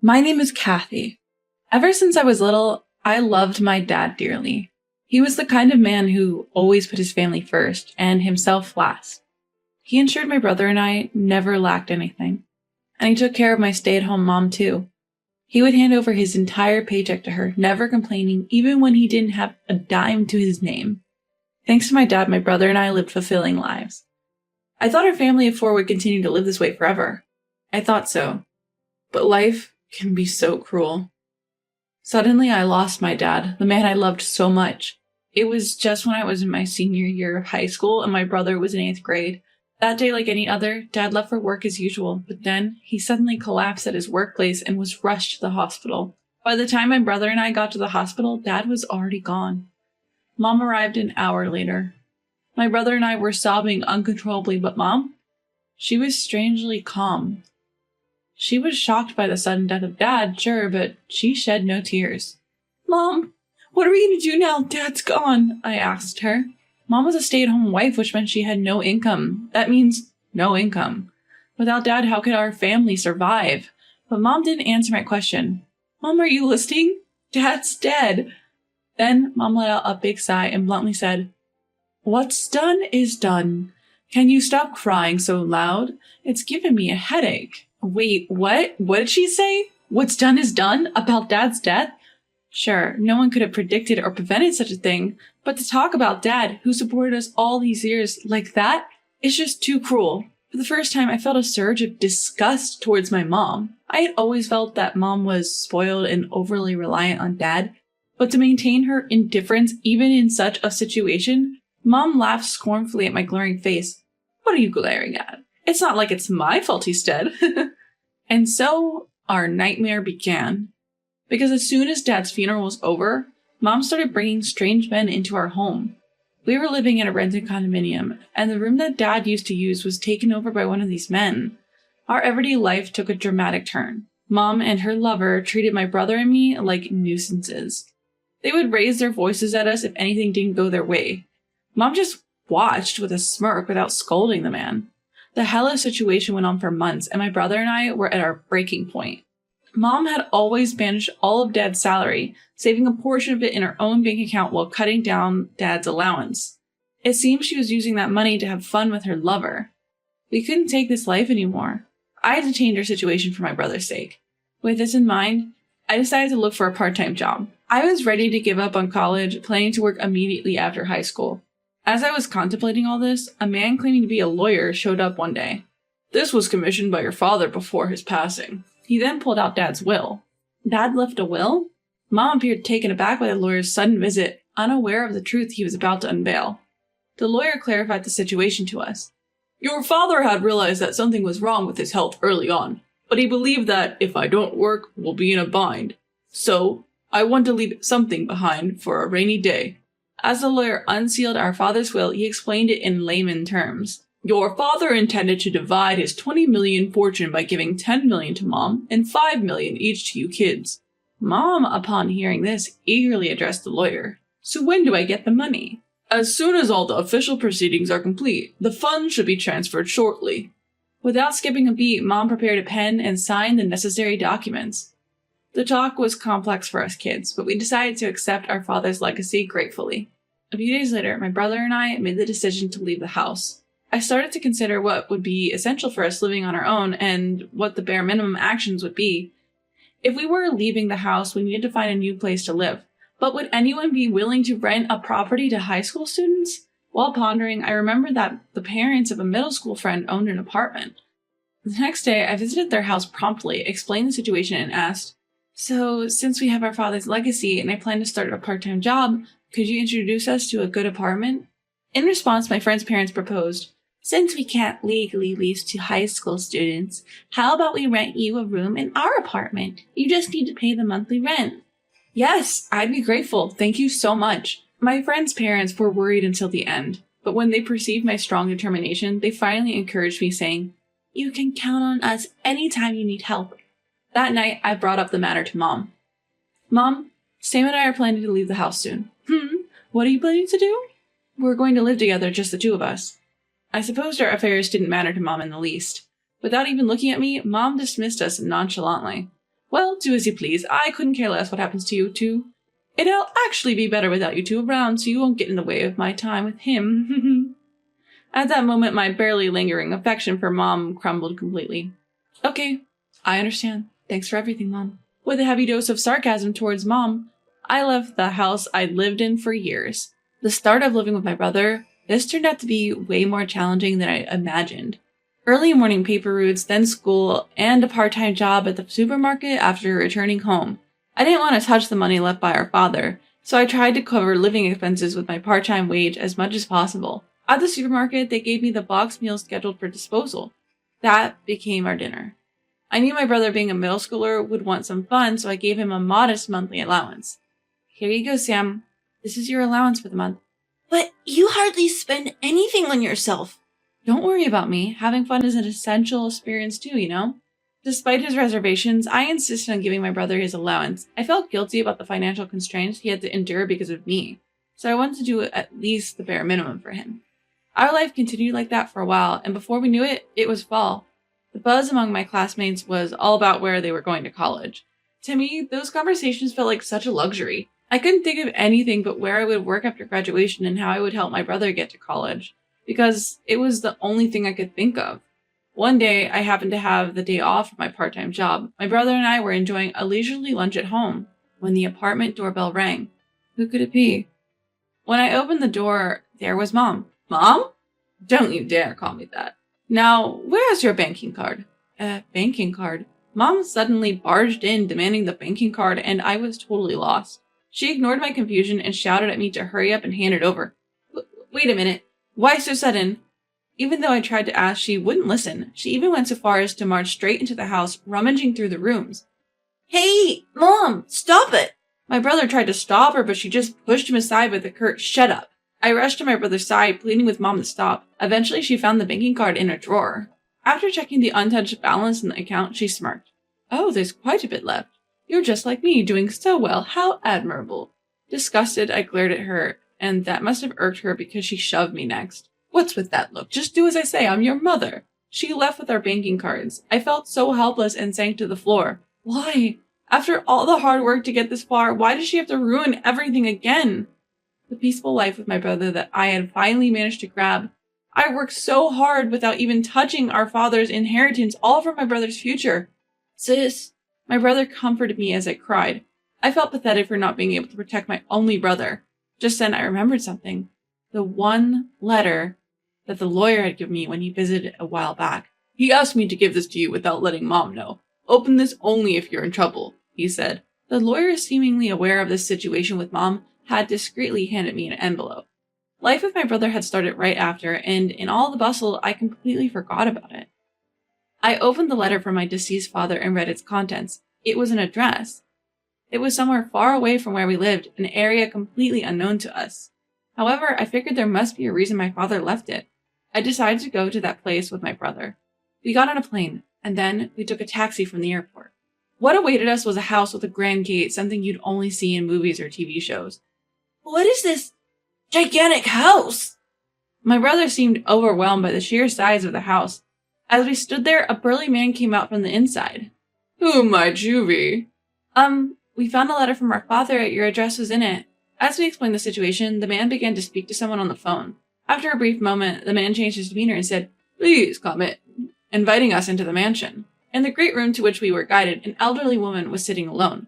My name is Kathy. Ever since I was little, I loved my dad dearly. He was the kind of man who always put his family first and himself last. He ensured my brother and I never lacked anything. And he took care of my stay-at-home mom too. He would hand over his entire paycheck to her, never complaining, even when he didn't have a dime to his name. Thanks to my dad, my brother and I lived fulfilling lives. I thought our family of four would continue to live this way forever. I thought so. But life can be so cruel. Suddenly, I lost my dad, the man I loved so much. It was just when I was in my senior year of high school and my brother was in 8th grade. That day, like any other, Dad left for work as usual, but then he suddenly collapsed at his workplace and was rushed to the hospital. By the time my brother and I got to the hospital, Dad was already gone. Mom arrived an hour later. My brother and I were sobbing uncontrollably, but Mom? She was strangely calm. She was shocked by the sudden death of Dad, sure, but she shed no tears. Mom, what are we going to do now? Dad's gone, I asked her. Mom was a stay-at-home wife, which meant she had no income. That means no income. Without Dad, how could our family survive? But Mom didn't answer my question. Mom, are you listening? Dad's dead. Then Mom let out a big sigh and bluntly said, "What's done is done. Can you stop crying so loud? It's giving me a headache." Wait, what? What did she say? What's done is done? About Dad's death? Sure, no one could have predicted or prevented such a thing, but to talk about Dad, who supported us all these years, like that, is just too cruel. For the first time, I felt a surge of disgust towards my mom. I had always felt that Mom was spoiled and overly reliant on Dad, but to maintain her indifference even in such a situation, Mom laughed scornfully at my glaring face. What are you glaring at? It's not like it's my fault he's dead. And so our nightmare began. Because as soon as Dad's funeral was over, Mom started bringing strange men into our home. We were living in a rented condominium, and the room that Dad used to use was taken over by one of these men. Our everyday life took a dramatic turn. Mom and her lover treated my brother and me like nuisances. They would raise their voices at us if anything didn't go their way. Mom just watched with a smirk without scolding the man. The hellish situation went on for months, and my brother and I were at our breaking point. Mom had always managed all of Dad's salary, saving a portion of it in her own bank account while cutting down Dad's allowance. It seemed she was using that money to have fun with her lover. We couldn't take this life anymore. I had to change our situation for my brother's sake. With this in mind, I decided to look for a part-time job. I was ready to give up on college, planning to work immediately after high school. As I was contemplating all this, a man claiming to be a lawyer showed up one day. "This was commissioned by your father before his passing." He then pulled out Dad's will. Dad left a will? Mom appeared taken aback by the lawyer's sudden visit, unaware of the truth he was about to unveil. The lawyer clarified the situation to us. "Your father had realized that something was wrong with his health early on, but he believed that if I don't work, we'll be in a bind. So, I want to leave something behind for a rainy day." As the lawyer unsealed our father's will, he explained it in layman terms. "Your father intended to divide his 20 million fortune by giving 10 million to Mom and 5 million each to you kids." Mom, upon hearing this, eagerly addressed the lawyer. "So when do I get the money?" "As soon as all the official proceedings are complete. The funds should be transferred shortly." Without skipping a beat, Mom prepared a pen and signed the necessary documents. The talk was complex for us kids, but we decided to accept our father's legacy gratefully. A few days later, my brother and I made the decision to leave the house. I started to consider what would be essential for us living on our own and what the bare minimum actions would be. If we were leaving the house, we needed to find a new place to live. But would anyone be willing to rent a property to high school students? While pondering, I remembered that the parents of a middle school friend owned an apartment. The next day, I visited their house promptly, explained the situation, and asked, "So, since we have our father's legacy and I plan to start a part-time job, could you introduce us to a good apartment?" In response, my friend's parents proposed, "Since we can't legally lease to high school students, how about we rent you a room in our apartment? You just need to pay the monthly rent." Yes, I'd be grateful. Thank you so much. My friend's parents were worried until the end, but when they perceived my strong determination, they finally encouraged me, saying, "You can count on us anytime you need help." That night, I brought up the matter to Mom. "Mom, Sam and I are planning to leave the house soon." What are you planning to do?" "We're going to live together, just the two of us." I supposed our affairs didn't matter to Mom in the least. Without even looking at me, Mom dismissed us nonchalantly. Well, do as you please. I couldn't care less what happens to you two. It'll actually be better without you two around, so you won't get in the way of my time with him. At that moment, my barely lingering affection for Mom crumbled completely. Okay, I understand. Thanks for everything, Mom. With a heavy dose of sarcasm towards Mom, I left the house I'd lived in for years. The start of living with my brother, this turned out to be way more challenging than I imagined. Early morning paper routes, then school, and a part-time job at the supermarket after returning home. I didn't want to touch the money left by our father, so I tried to cover living expenses with my part-time wage as much as possible. At the supermarket, they gave me the box meal scheduled for disposal. That became our dinner. I knew my brother, being a middle schooler, would want some fun, so I gave him a modest monthly allowance. Here you go, Sam. This is your allowance for the month. But you hardly spend anything on yourself. Don't worry about me. Having fun is an essential experience too, you know? Despite his reservations, I insisted on giving my brother his allowance. I felt guilty about the financial constraints he had to endure because of me, so I wanted to do at least the bare minimum for him. Our life continued like that for a while, and before we knew it, it was fall. The buzz among my classmates was all about where they were going to college. To me, those conversations felt like such a luxury. I couldn't think of anything but where I would work after graduation and how I would help my brother get to college, because it was the only thing I could think of. One day, I happened to have the day off from my part-time job. My brother and I were enjoying a leisurely lunch at home when the apartment doorbell rang. Who could it be? When I opened the door, there was Mom. Mom? Don't you dare call me that. Now, where's your banking card? Banking card? Mom suddenly barged in, demanding the banking card, and I was totally lost. She ignored my confusion and shouted at me to hurry up and hand it over. Wait a minute. Why so sudden? Even though I tried to ask, she wouldn't listen. She even went so far as to march straight into the house, rummaging through the rooms. Hey, Mom, stop it! My brother tried to stop her, but she just pushed him aside with a curt, "Shut up." I rushed to my brother's side, pleading with Mom to stop. Eventually, she found the banking card in a drawer. After checking the untouched balance in the account, she smirked. Oh, there's quite a bit left. You're just like me, doing so well. How admirable. Disgusted, I glared at her, and that must have irked her because she shoved me next. What's with that look? Just do as I say, I'm your mother. She left with our banking cards. I felt so helpless and sank to the floor. Why? After all the hard work to get this far, why does she have to ruin everything again? The peaceful life with my brother that I had finally managed to grab. I worked so hard without even touching our father's inheritance, all for my brother's future. Sis, my brother comforted me as I cried. I felt pathetic for not being able to protect my only brother. Just then I remembered something. The one letter that the lawyer had given me when he visited a while back. He asked me to give this to you without letting Mom know. Open this only if you're in trouble, he said. The lawyer, seemingly aware of this situation with Mom, had discreetly handed me an envelope. Life with my brother had started right after, and in all the bustle, I completely forgot about it. I opened the letter from my deceased father and read its contents. It was an address. It was somewhere far away from where we lived, an area completely unknown to us. However, I figured there must be a reason my father left it. I decided to go to that place with my brother. We got on a plane, and then we took a taxi from the airport. What awaited us was a house with a grand gate, something you'd only see in movies or TV shows. What is this gigantic house? My brother seemed overwhelmed by the sheer size of the house. As we stood there, a burly man came out from the inside. Who might you be? We found a letter from our father. Your address was in it. As we explained the situation, the man began to speak to someone on the phone. After a brief moment, the man changed his demeanor and said, Please come in, inviting us into the mansion. In the great room to which we were guided, an elderly woman was sitting alone.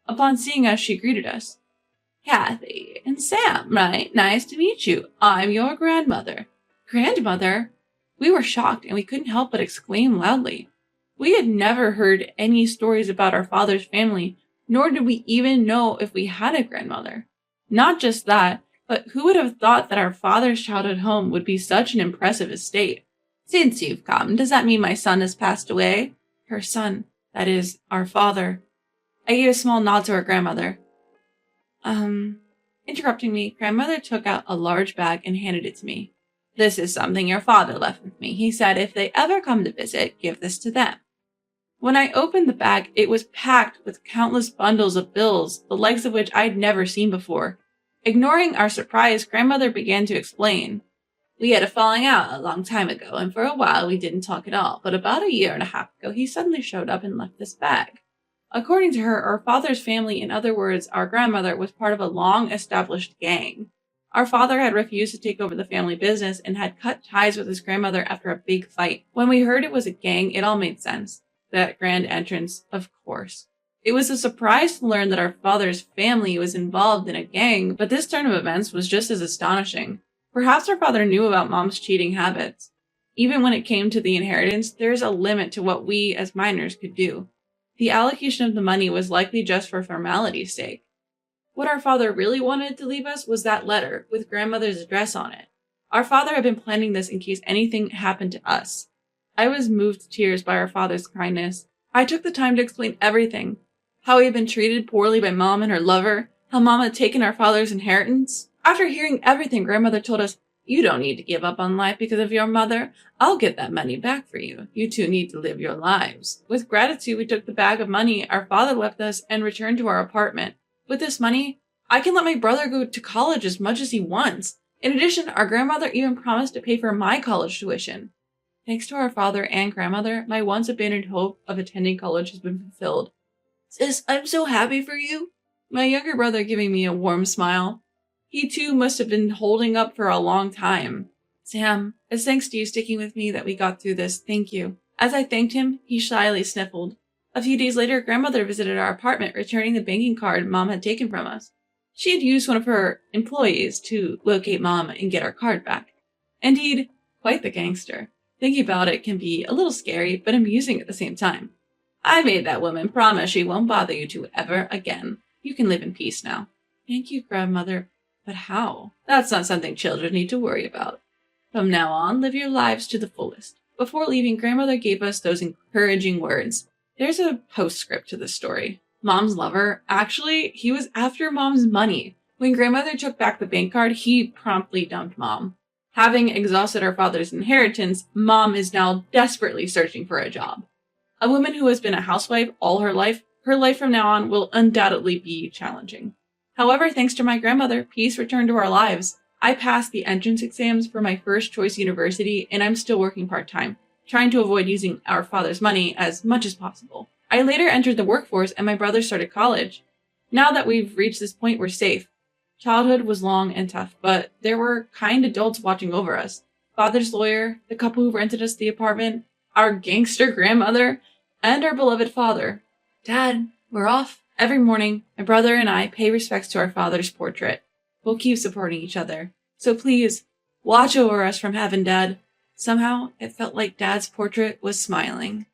Upon seeing us, she greeted us. Kathy and Sam, right? Nice to meet you. I'm your grandmother. Grandmother? We were shocked, and we couldn't help but exclaim loudly. We had never heard any stories about our father's family, nor did we even know if we had a grandmother. Not just that, but who would have thought that our father's childhood home would be such an impressive estate? Since you've come, does that mean my son has passed away? Her son, that is, our father. I gave a small nod to our grandmother. Interrupting me, grandmother took out a large bag and handed it to me. This is something your father left with me. He said if they ever come to visit, give this to them. When I opened the bag, it was packed with countless bundles of bills, the likes of which I'd never seen before. Ignoring our surprise, grandmother began to explain. We had a falling out a long time ago, and for a while we didn't talk at all, but about a year and a half ago he suddenly showed up and left this bag. According to her, our father's family, in other words, our grandmother, was part of a long-established gang. Our father had refused to take over the family business and had cut ties with his grandmother after a big fight. When we heard it was a gang, it all made sense. That grand entrance, of course. It was a surprise to learn that our father's family was involved in a gang, but this turn of events was just as astonishing. Perhaps our father knew about Mom's cheating habits. Even when it came to the inheritance, there's a limit to what we as minors could do. The allocation of the money was likely just for formality's sake. What our father really wanted to leave us was that letter with grandmother's address on it. Our father had been planning this in case anything happened to us. I was moved to tears by our father's kindness. I took the time to explain everything. How he had been treated poorly by Mom and her lover, how Mom had taken our father's inheritance. After hearing everything, grandmother told us, "You don't need to give up on life because of your mother. I'll get that money back for you. You two need to live your lives." With gratitude, we took the bag of money our father left us and returned to our apartment. With this money, I can let my brother go to college as much as he wants. In addition, our grandmother even promised to pay for my college tuition. Thanks to our father and grandmother, my once abandoned hope of attending college has been fulfilled. Sis, I'm so happy for you. My younger brother giving me a warm smile. He too must have been holding up for a long time. Sam, it's thanks to you sticking with me that we got through this. Thank you. As I thanked him, he shyly sniffled. A few days later, grandmother visited our apartment, returning the banking card Mom had taken from us. She had used one of her employees to locate Mom and get our card back. Indeed, quite the gangster. Thinking about it can be a little scary, but amusing at the same time. I made that woman promise she won't bother you two ever again. You can live in peace now. Thank you, grandmother. But how? That's not something children need to worry about. From now on, live your lives to the fullest. Before leaving, grandmother gave us those encouraging words. There's a postscript to this story. Mom's lover, actually, he was after Mom's money. When grandmother took back the bank card, he promptly dumped Mom. Having exhausted our father's inheritance, Mom is now desperately searching for a job. A woman who has been a housewife all her life from now on will undoubtedly be challenging. However, thanks to my grandmother, peace returned to our lives. I passed the entrance exams for my first choice university, and I'm still working part-time, trying to avoid using our father's money as much as possible. I later entered the workforce, and my brother started college. Now that we've reached this point, we're safe. Childhood was long and tough, but there were kind adults watching over us. Father's lawyer, the couple who rented us the apartment, our gangster grandmother, and our beloved father. Dad, we're off. Every morning, my brother and I pay respects to our father's portrait. We'll keep supporting each other. So please, watch over us from heaven, Dad. Somehow, it felt like Dad's portrait was smiling.